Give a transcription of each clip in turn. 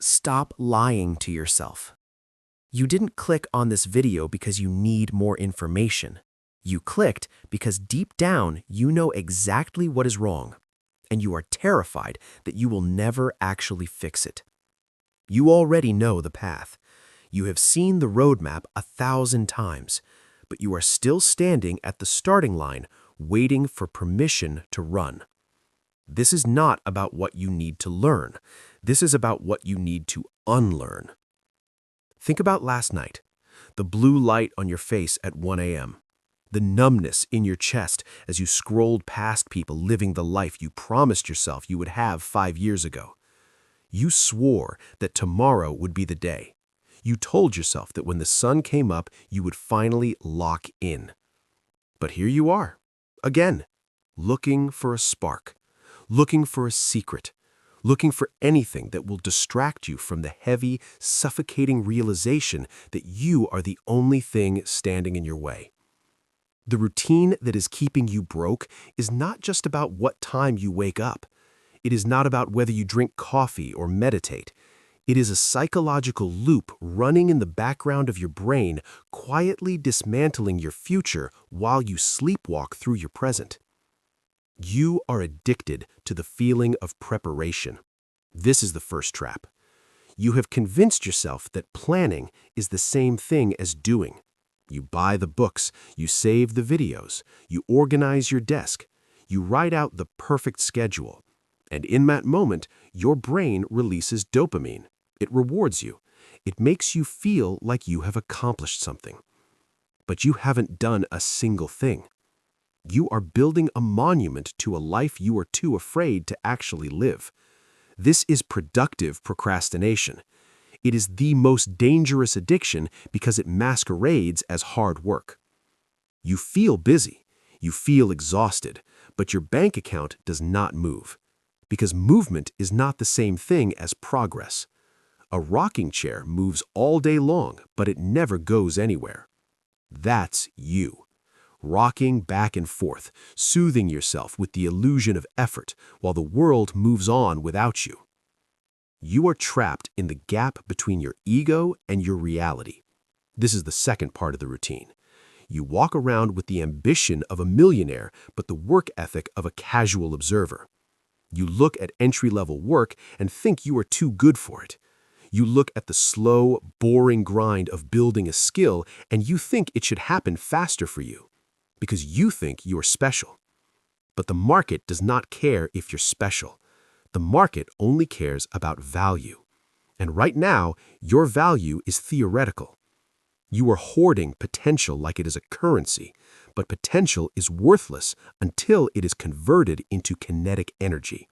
Stop lying to yourself. You didn't click on this video because you need more information. You clicked because deep down you know exactly what is wrong, and you are terrified that you will never actually fix it. You already know the path. You have seen the roadmap 1,000 times, but you are still standing at the starting line waiting for permission to run. This is not about what you need to learn. This is about what you need to unlearn. Think about last night, the blue light on your face at 1 a.m., the numbness in your chest as you scrolled past people living the life you promised yourself you would have 5 years ago. You swore that tomorrow would be the day. You told yourself that when the sun came up, you would finally lock in. But here you are, again, looking for a spark, looking for a secret, looking for anything that will distract you from the heavy, suffocating realization that you are the only thing standing in your way. The routine that is keeping you broke is not just about what time you wake up. It is not about whether you drink coffee or meditate. It is a psychological loop running in the background of your brain, quietly dismantling your future while you sleepwalk through your present. You are addicted to the feeling of preparation. This is the first trap. You have convinced yourself that planning is the same thing as doing. You buy the books, you save the videos, you organize your desk, you write out the perfect schedule. And in that moment, your brain releases dopamine. It rewards you. It makes you feel like you have accomplished something. But you haven't done a single thing. You are building a monument to a life you are too afraid to actually live. This is productive procrastination. It is the most dangerous addiction because it masquerades as hard work. You feel busy, you feel exhausted, but your bank account does not move. Because movement is not the same thing as progress. A rocking chair moves all day long, but it never goes anywhere. That's you. Rocking back and forth, soothing yourself with the illusion of effort while the world moves on without you. You are trapped in the gap between your ego and your reality. This is the second part of the routine. You walk around with the ambition of a millionaire, but the work ethic of a casual observer. You look at entry-level work and think you are too good for it. You look at the slow, boring grind of building a skill and you think it should happen faster for you, because you think you are special. But the market does not care if you're special. The market only cares about value. And right now, your value is theoretical. You are hoarding potential like it is a currency, but potential is worthless until it is converted into kinetic energy.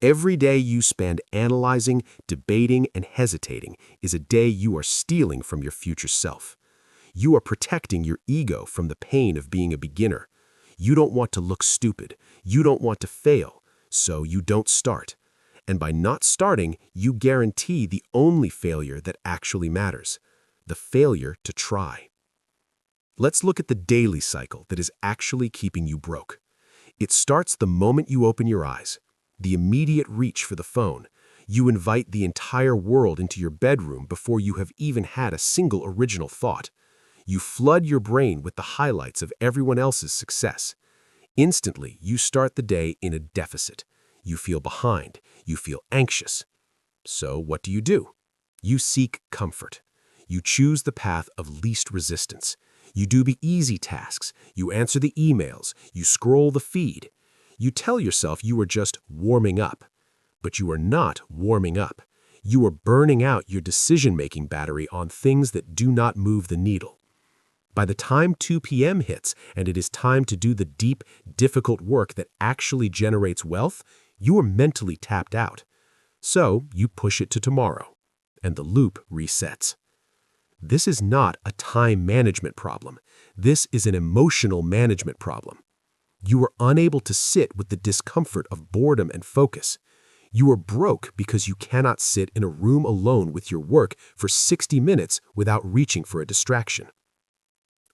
Every day you spend analyzing, debating, and hesitating is a day you are stealing from your future self. You are protecting your ego from the pain of being a beginner. You don't want to look stupid. You don't want to fail, so you don't start. And by not starting, you guarantee the only failure that actually matters, the failure to try. Let's look at the daily cycle that is actually keeping you broke. It starts the moment you open your eyes, the immediate reach for the phone. You invite the entire world into your bedroom before you have even had a single original thought. You flood your brain with the highlights of everyone else's success. Instantly, you start the day in a deficit. You feel behind. You feel anxious. So what do? You seek comfort. You choose the path of least resistance. You do the easy tasks. You answer the emails. You scroll the feed. You tell yourself you are just warming up. But you are not warming up. You are burning out your decision-making battery on things that do not move the needle. By the time 2 p.m. hits and it is time to do the deep, difficult work that actually generates wealth, you are mentally tapped out. So you push it to tomorrow, and the loop resets. This is not a time management problem. This is an emotional management problem. You are unable to sit with the discomfort of boredom and focus. You are broke because you cannot sit in a room alone with your work for 60 minutes without reaching for a distraction.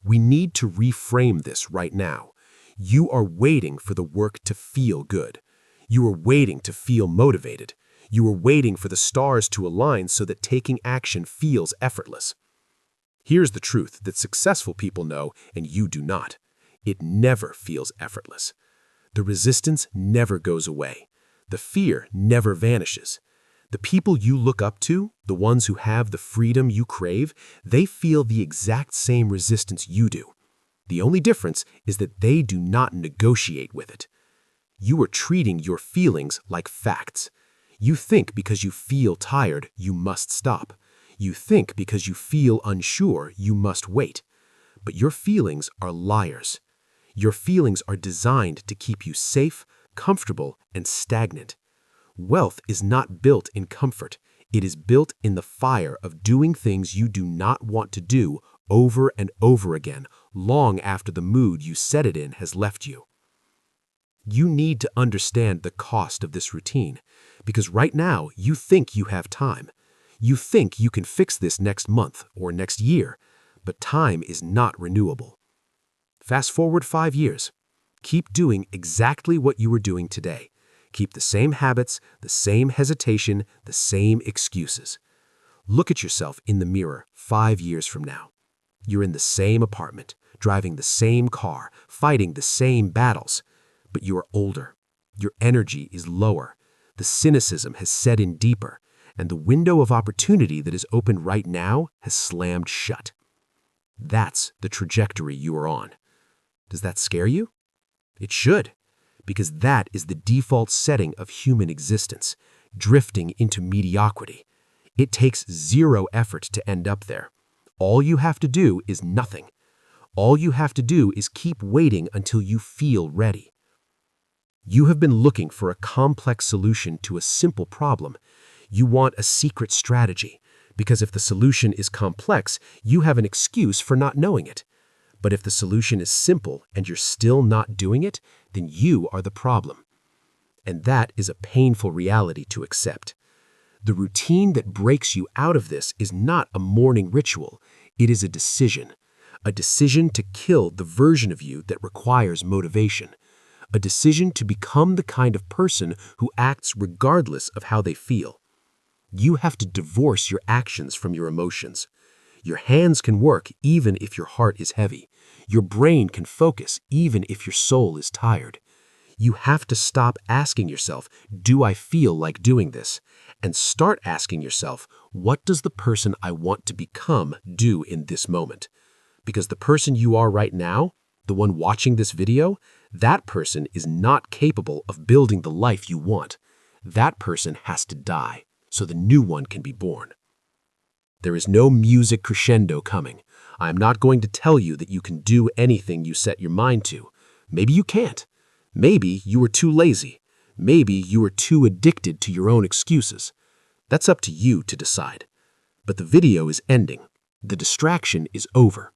We need to reframe this right now. You are waiting for the work to feel good. You are waiting to feel motivated. You are waiting for the stars to align so that taking action feels effortless. Here's the truth that successful people know and you do not. It never feels effortless. The resistance never goes away. The fear never vanishes. The people you look up to, the ones who have the freedom you crave, they feel the exact same resistance you do. The only difference is that they do not negotiate with it. You are treating your feelings like facts. You think because you feel tired, you must stop. You think because you feel unsure, you must wait. But your feelings are liars. Your feelings are designed to keep you safe, comfortable, and stagnant. Wealth is not built in comfort. It is built in the fire of doing things you do not want to do over and over again, long after the mood you set it in has left you. You need to understand the cost of this routine, because right now you think you have time. You think you can fix this next month or next year, but time is not renewable. Fast forward 5 years. Keep doing exactly what you were doing today. Keep the same habits, the same hesitation, the same excuses. Look at yourself in the mirror 5 years from now. You're in the same apartment, driving the same car, fighting the same battles, but you are older. Your energy is lower. The cynicism has set in deeper, and the window of opportunity that is open right now has slammed shut. That's the trajectory you are on. Does that scare you? It should, because that is the default setting of human existence, drifting into mediocrity. It takes zero effort to end up there. All you have to do is nothing. All you have to do is keep waiting until you feel ready. You have been looking for a complex solution to a simple problem. You want a secret strategy, because if the solution is complex, you have an excuse for not knowing it. But if the solution is simple and you're still not doing it, then you are the problem. And that is a painful reality to accept. The routine that breaks you out of this is not a morning ritual. It is a decision to kill the version of you that requires motivation, a decision to become the kind of person who acts regardless of how they feel. You have to divorce your actions from your emotions. Your hands can work even if your heart is heavy. Your brain can focus even if your soul is tired. You have to stop asking yourself, do I feel like doing this? And start asking yourself, what does the person I want to become do in this moment? Because the person you are right now, the one watching this video, that person is not capable of building the life you want. That person has to die so the new one can be born. There is no music crescendo coming. I am not going to tell you that you can do anything you set your mind to. Maybe you can't. Maybe you are too lazy. Maybe you are too addicted to your own excuses. That's up to you to decide. But the video is ending. The distraction is over.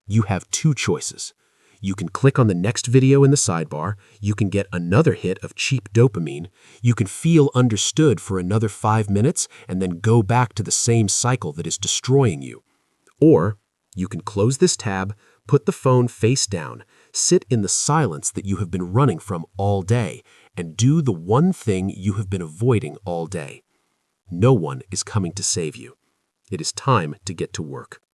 You have 2 choices. You can click on the next video in the sidebar, you can get another hit of cheap dopamine, you can feel understood for another 5 minutes and then go back to the same cycle that is destroying you. Or you can close this tab, put the phone face down, sit in the silence that you have been running from all day, and do the one thing you have been avoiding all day. No one is coming to save you. It is time to get to work.